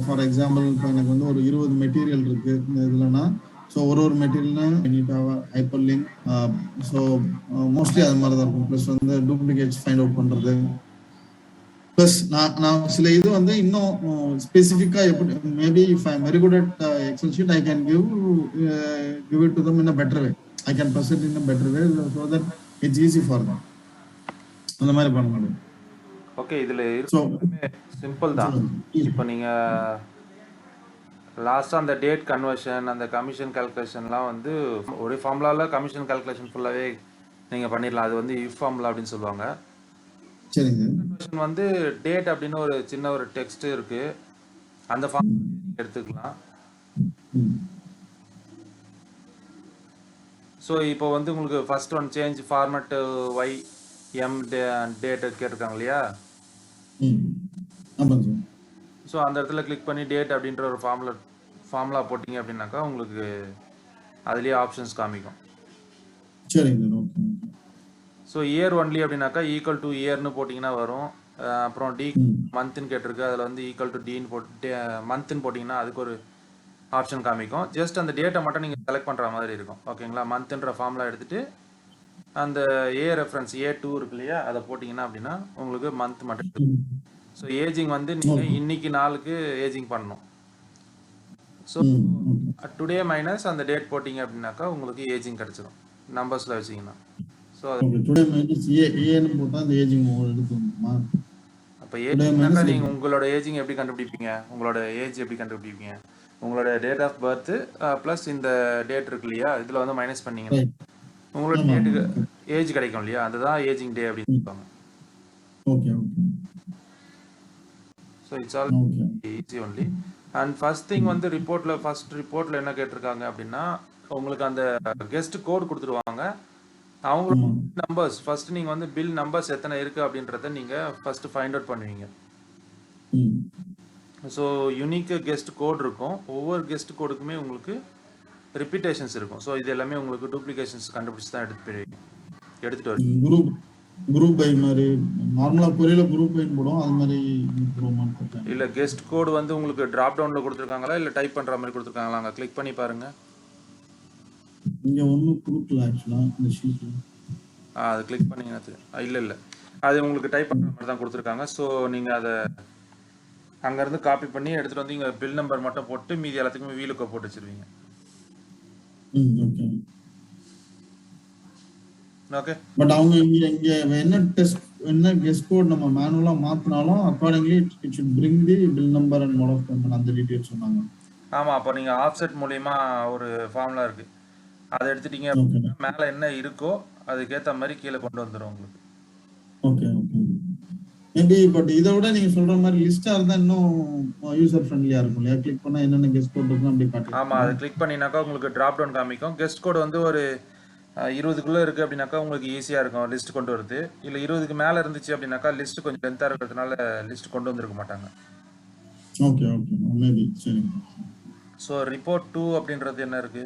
For example இப்போ எனக்கு வந்து ஒரு 20 மெட்டீரியல் இருக்கு இந்த இதுலனா ஸோ ஒரு மெட்டீரியல்னா நீட்டாக ஹைப்பர் லிங்க் ஸோ மோஸ்ட்லி அது மாதிரி தான் இருக்கும். ப்ளஸ் வந்து டூப்ளிகேட்ஸ் ஃபைண்ட் அவுட் பண்ணுறது. ப்ளஸ் நான் சில இது வந்து இன்னும் ஸ்பெசிஃபிக்காக எப்படி maybe if I am very good at Excel sheet I can give it to them in a better way. I can present in a better way so that it's easy for them. அந்த மாதிரி பண்ண முடியும். Okay, இதில் எல்லாமே simple தான். இப்போ நீங்கள் லாஸ்ட்டாக அந்த டேட் கன்வர்ஷன், அந்த கமிஷன் கால்குலேஷன்லாம் வந்து ஒரே ஃபார்முலாவில் கமிஷன் கால்குலேஷன் ஃபுல்லாகவே நீங்கள் பண்ணிடலாம். அது வந்து இஃப் ஃபார்முலா அப்படின்னு சொல்லுவாங்க. சரிங்க. கன்வர்ஷன் வந்து டேட் அப்படின்னு ஒரு சின்ன ஒரு டெக்ஸ்ட் இருக்கு, அந்த ஃபார்முலா நீங்கள் எடுத்துக்கலாம். ஸோ இப்போ வந்து உங்களுக்கு first one change format Y M date கேட்டிருக்காங்க இல்லையா? ஸோ அந்த இடத்துல கிளிக் பண்ணி டேட் அப்படின்ற ஒரு ஃபார்முலா போட்டிங்க அப்படின்னாக்கா உங்களுக்கு அதுலேயே ஆப்ஷன்ஸ் காமிக்கும். சரிங்க. ஸோ இயர் ஒன்லி அப்படின்னாக்கா ஈக்குவல் டு இயர்னு போட்டிங்கன்னா வரும். அப்புறம் டி மந்த்னு கேட்டிருக்கு, அதில் வந்து ஈக்குவல் டு டின்னு போட்டு மந்த்னு போட்டிங்கன்னா அதுக்கு ஒரு ஆப்ஷன் காமிக்கும். ஜஸ்ட் அந்த டேட்டை மட்டும் நீங்கள் செலக்ட் பண்ணுற மாதிரி இருக்கும். ஓகேங்களா? மந்த்ன்ற ஃபார்முலா எடுத்துகிட்டு அந்த ஏ ரெஃபரன்ஸ் A2 இருக்கு இல்லையா, அதை போட்டிங்கன்னா அப்படின்னா உங்களுக்கு மந்த் மட்டும். ஸோ ஏஜிங் வந்து நீங்கள் இன்னைக்கு நாளுக்கு ஏஜிங் பண்ணணும். ஸோ டுடே மைனஸ் அந்த டேட் போட்டிங்க அப்படின்னாக்கா உங்களுக்கு ஏஜிங் கிடச்சிரும் நம்பர்ஸில் வச்சிங்கன்னா. ஸோ டுடே மைனஸ் ஏன்னு போட்டால் அந்த ஏஜிங் எடுத்துமா? அப்போ ஏஜிங்னாக்கா நீங்கள் உங்களோட ஏஜிங் எப்படி கண்டுபிடிப்பீங்க? உங்களோட ஏஜ் எப்படி கண்டுபிடிப்பீங்க? உங்களோட டேட் ஆஃப் பர்த் ப்ளஸ் இந்த டேட் இருக்கு இல்லையா, இதில் வந்து மைனஸ் பண்ணீங்கன்னா உங்களோட டேட்டுக்கு ஏஜ் கிடைக்கும் இல்லையா, அதுதான் ஏஜிங் டே அப்படின்னு சொல்லுவாங்க. Okay. So it's all easy only. And first thing வந்து ஃபர்ஸ்ட் ரிப்போர்ட்டில் என்ன கேட்டிருக்காங்க அப்படின்னா உங்களுக்கு அந்த கெஸ்ட் கோட் கொடுத்துருவாங்க. அவங்களோட நம்பர்ஸ் ஃபர்ஸ்ட் நீங்கள் வந்து பில் நம்பர்ஸ் எத்தனை இருக்குது அப்படின்றத நீங்கள் ஃபர்ஸ்ட் ஃபைண்ட் அவுட் பண்ணுவீங்க. ஸோ யூனிக் கெஸ்ட் கோட் இருக்கும். ஒவ்வொரு கெஸ்ட் கோடுக்குமே உங்களுக்கு ரிப்பீட்டேஷன்ஸ் இருக்கும். ஸோ இது எல்லாமே உங்களுக்கு டூப்ளிகேஷன்ஸ் கண்டுபிடிச்சு தான் எடுத்துகிட்டு வரும். குரூப் பை மாதிரி நார்மலா கொரியில குரூப் பை போடுவோம், அது மாதிரி இல்ல கெஸ்ட் கோட் வந்து உங்களுக்கு டிராப் டவுன்ல கொடுத்திருக்காங்களா இல்ல டைப் பண்ற மாதிரி கொடுத்திருக்காங்களா? அங்க கிளிக் பண்ணி பாருங்க. இங்க ஒண்ணும் கொடுக்கல ஆக்சுவலா இந்த ஷீட்ல. அது கிளிக் பண்ணீங்கன்னா இல்ல அது உங்களுக்கு டைப் பண்ற மாதிரி தான் கொடுத்திருக்காங்க. ஸோ நீங்க அதை அங்க இருந்து காப்பி பண்ணி எடுத்துட்டு வந்து இங்க பில் நம்பர் மட்டும் போட்டு மீதி எல்லாத்துக்குமே vlookup போட்டு வச்சிருவீங்க. ஓகே. பட் அவங்க இங்க என்ன கெஸ்ட் கோட் நம்ம மேனுவலா மாத்தினாலும் accordingly it should bring the bill number and mode of payment அந்த டீடைல்ஸ் சொன்னாங்க. ஆமா, அப்ப நீங்க ஆஃப்செட் மூலமா ஒரு ஃபார்முலா இருக்கு, அதை எடுத்துட்டீங்க மேல என்ன இருக்கோ அதுக்கேற்ற மாதிரி கீழே கொண்டு வந்துடும் உங்களுக்கு. ஓகே. மேபி பட் இதை விட நீங்க சொல்ற மாதிரி லிஸ்டா இருந்தா இன்னும் யூசர் ஃப்ரெண்ட்லியா இருக்கும் இல்லையா? கிளிக் பண்ணா என்னென்ன கெஸ்ட் கோட் இருக்குன்னு அப்படி காட்டுது. ஆமா, அதை கிளிக் பண்ணினாக்கா உங்களுக்கு டிராப் டவுன் காமிக்கும். கெஸ்ட் கோட் வந்து ஒரு 20க்குள்ள இருக்கு அப்படின்னாக்கா உங்களுக்கு ஈஸியா இருக்கும் லிஸ்ட் கொண்டு வருது. இல்ல 20க்கு மேல இருந்துச்சு அப்படின்னாக்கா லிஸ்ட் கொஞ்சம் லென்த்தா இருக்கிறதுனால லிஸ்ட் கொண்டு வந்திருக்க மாட்டாங்க. Okay maybe. சரி. ஸோ ரிப்போர்ட் 2 அப்படின்றது என்ன இருக்கு?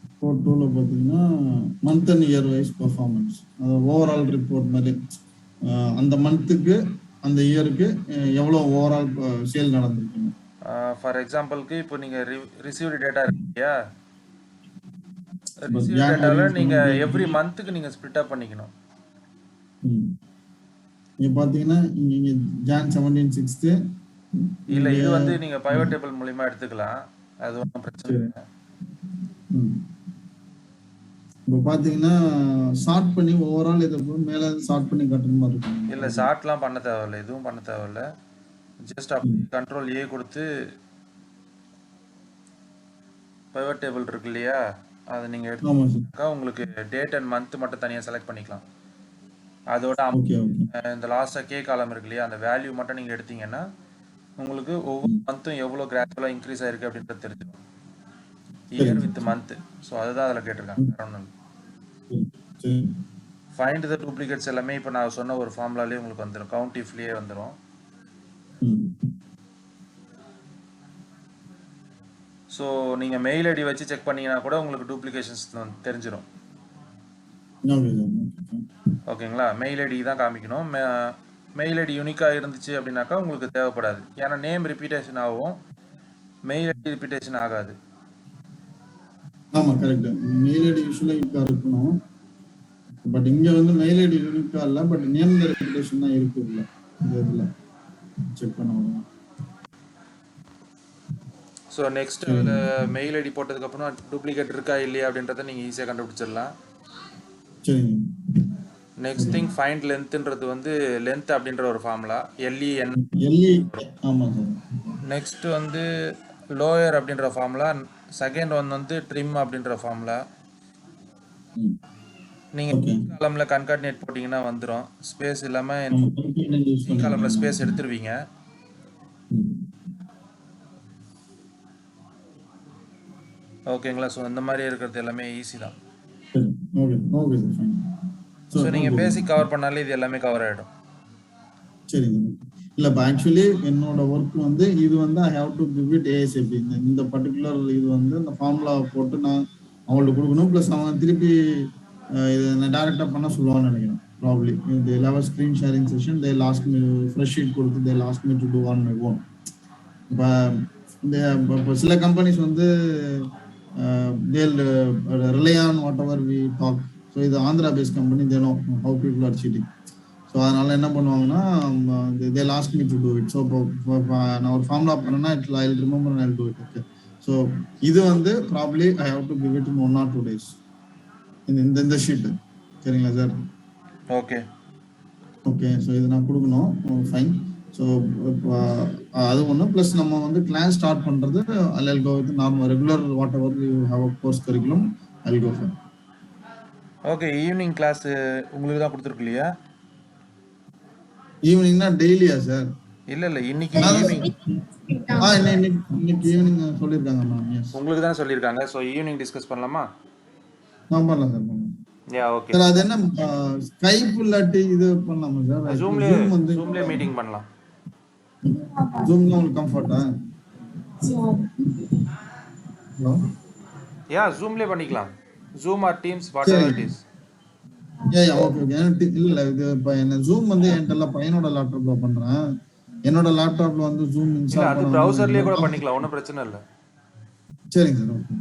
ரிப்போர்ட் 2ல பார்த்தீங்கன்னா month and year wise performance, அது ஓவரால் ரிப்போர்ட் மாதிரி அந்த மந்த்துக்கு அந்த இயருக்கு எவ்வளோ ஓவரால் சேல் நடந்திருக்கு. ஃபார் எக்ஸாம்பிளுக்கு இப்போ நீங்க ரிசீவ்டு டேட்டா இருக்கு இல்லையா, ரிசீவ்டு டேட்டால நீங்க எவ்ரி மந்த்துக்கு நீங்க ஸ்ப்ளிட் அப் பண்ணிக்கணும். இங்க பாத்தீங்கன்னா இங்க ஜான் 17 6th இல்ல இது வந்து நீங்க பைவட் டேபிள் மூலமா எடுத்துக்கலாம், அது ஒன்றும் பிரச்சனை இல்லை. இப்போ பாத்தீங்கன்னா ஷார்ட் பண்ணி ஓவரால் இத மேல ஷார்ட் பண்ணி காட்டுற மாதிரி இருக்கு. இல்ல ஷார்ட்லாம் பண்ண தேவையில்லை, எதுவும் பண்ண தேவையில்லை. ஜஸ்ட் அப்படியே கண்ட்ரோல் A கொடுத்து பைவட் டேபிள் இருக்கு இல்லையா, அதை நீங்க எடுத்துக்கா உங்களுக்கு டேட் அண்ட் மந்த் மட்டும் தனியா செலக்ட் பண்ணிக்கலாம். அதோட இந்த லாஸ்டா கே காலம் இருக்கு இல்லையா, அந்த வேல்யூ மட்டும் நீங்க எடுத்தீங்கன்னா உங்களுக்கு ஒவ்வொரு மந்த்தும் எவ்வளவு கிராஜுவலா இன்க்ரீஸ் ஆயிருக்கு அப்படின்றது தெரிஞ்சிடும், இயர் வித் மந்த். ஸோ அதுதான் அதில் கேட்டிருக்காங்க. ஃபைண்ட் த டூப்ளிகேட்ஸ் எல்லாமே இப்போ நான் சொன்ன ஒரு ஃபார்முலாலே உங்களுக்கு வந்துடும், கவுண்ட் இஃப்லேயே வந்துடும். ஸோ நீங்கள் மெயில் ஐடி வச்சு செக் பண்ணீங்கன்னா கூட உங்களுக்கு டூப்ளிகேஷன்ஸ் தெரிஞ்சிடும். ஓகேங்களா? மெயில் ஐடி தான் காமிக்கணும். மெயில் ஐடி யூனிக்காக இருந்துச்சு அப்படின்னாக்கா உங்களுக்கு தேவைப்படாது. ஏன்னா நேம் ரிப்பீட்டேஷன் ஆகும், மெயில் ஐடி ரிப்பீட்டேஷன் ஆகாது. ஆமா கரெக்ட். மெயில் ஐடி யூஸ்வலா யூனிக்கா இருக்கணும். பட் இங்க வந்து மெயில் ஐடி யூனிக்கா இல்ல, பட் நேம் ரிப்பீட்டேஷன் தான் இருக்கு இல்ல. இந்த இதுல செக் பண்ணுவோம். ஸோ நெக்ஸ்ட் அதில் மெயில் ஐடி போட்டதுக்கப்புறம் டூப்ளிகேட் இருக்கா இல்லையா அப்படின்றத நீங்கள் ஈஸியாக கண்டுபிடிச்சிடலாம். சரிங்க. நெக்ஸ்ட் திங் ஃபைண்ட் லென்த்ன்றது வந்து லென்த் அப்படின்ற ஒரு ஃபார்முலா LEN. ஆமா சார். நெக்ஸ்ட் வந்து லோயர் அப்படின்ற ஃபார்முலா. செகண்ட் ஒன் வந்து ட்ரிம் அப்படின்ற ஃபார்முலா. நீங்கள் காலமில் கன்கார்டினேட் போட்டிங்கன்னா வந்துடும். ஸ்பேஸ் இல்லாமல் காலமில் ஸ்பேஸ் எடுத்துருவீங்க. ஓகேங்களா? ஸோ இந்த மாதிரி இருக்கிறது எல்லாமே ஈஸி தான். ஸோ நீங்கள் பேசிக் கவர் பண்ணாலே இது எல்லாமே கவர் ஆகிடும். சரிங்க. இல்லை இப்போ ஆக்சுவலி என்னோட ஒர்க் வந்து இது வந்து I have to give it ASAP. இந்த பர்டிகுலர் இது வந்து இந்த ஃபார்முலாவை போட்டு நான் அவங்களுக்கு கொடுக்கணும். ப்ளஸ் அவங்க திருப்பி இதை நான் டைரெக்டாக பண்ண சொல்லுவான்னு நினைக்கிறேன். Probably they have a screen sharing session, they last me fresh sheet கொடுத்து they last me to do on my own. இப்போ சில கம்பெனிஸ் வந்து they'll rely on whatever we talk. So இது Andhra based company, they know how people are cheating. So அதனால என்ன பண்ணுவாங்கன்னா they'll ask me to do it. So இப்போ நான் ஒரு ஃபார்முலா பண்ணேன்னா I'll remember and I'll do it. Okay. So இது வந்து probably I have to give it in 1 or 2 days இந்த ஷீட். சரிங்களா சார்? Okay okay. ஸோ இது நான் கொடுக்கணும். ஃபைன். ஸோ அது ஒன்று. ப்ளஸ் நம்ம வந்து கிளாஸ் ஸ்டார்ட் பண்ணுறது I'll go with normal regular what ever you have a course curriculum I'll go for. Okay. Evening class உங்களுக்கு தான் கொடுத்துருக்கு இல்லையா? ஈவினிங்னா டெய்லியா சார்? இல்லை இன்னைக்கு ஈவினிங். இன்னைக்கு ஈவினிங் சொல்லியிருக்காங்க மேம். எஸ், உங்களுக்கு தானே சொல்லியிருக்காங்க. ஸோ ஈவினிங் டிஸ்கஸ் பண்ணலாமா? பண்ணலாம் சார். ஓகே சார் அது என்ன ஸ்கைப் இல்லாட்டி இது பண்ணலாமா சார்? ஜூம்ல மீட்டிங் பண்ணலாம். ஜூம் தான் உங்களுக்கு கம்ஃபர்ட்டா? ஹலோ ஜூம்ல பண்ணிக்கலாம். Zoom or Teams whatever it is. ஓகே. இல்ல இது இப்போ என்ன ஜூம் வந்து என்கிட்ட பையனோட லேப்டாப்ல பண்றேன். என்னோட லேப்டாப்ல வந்து ஜூம் இன்ஸ்டால் அது ப்ரௌசர்லயே கூட பண்ணிக்கலாம், ஒன்றும் பிரச்சனை இல்லை. சரிங்க சார். ஓகே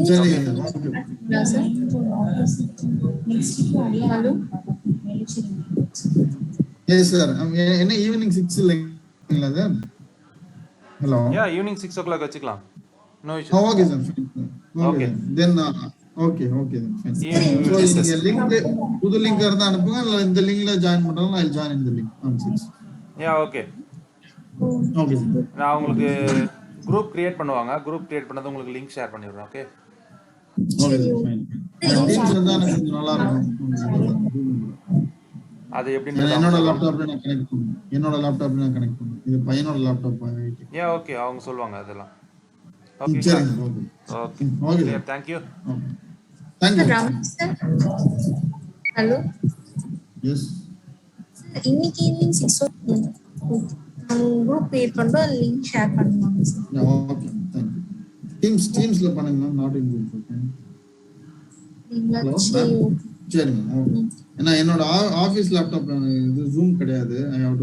சரிங்க சார். Yes sir. என்ன ஈவினிங் 6 இல்லைங்களா சார்? ஹலோ ஈவினிங் 6 o'clock வச்சுக்கலாம். No issue. Okay sir. Okay then okay fine. So நீங்க லிங்க் புது லிங்க் இருந்தா அனுப்புங்க, இல்ல இந்த லிங்க்ல ஜாயின் பண்றோம். I'll join in the link on 6. Okay sir. நான் உங்களுக்கு குரூப் கிரியேட் பண்ணுவாங்க. குரூப் கிரியேட் பண்ணது உங்களுக்கு லிங்க் ஷேர் பண்ணிடுறேன். Okay sir. ஃபைன். டீம்ஸ் இருந்தா கொஞ்சம் நல்லா இருக்கும். அது எப்படின்னு என்னோட லேப்டாப்ல நான் கனெக்ட் பண்ணுவேன். இது பையனோட லேப்டாப் ஆயிட்டு. ஓகே அவங்க சொல்லுவாங்க அதெல்லாம். Okay okay. Thank you. Sir. Hello. S. இன்னைக்கு ஈவினிங் 6 குரூப் கிரியேட் பண்றோம், லிங்க் ஷேர் பண்ணுவாங்க சார். Okay thank you. டீம்ஸ்ல பண்ணுங்க, நாட் இன் குரூப். ஓகே சரிங்க. ஏன்னா என்னோட ஆஃபீஸ் லேப்டாப்ல இது ஜூம் கிடையாது. I have to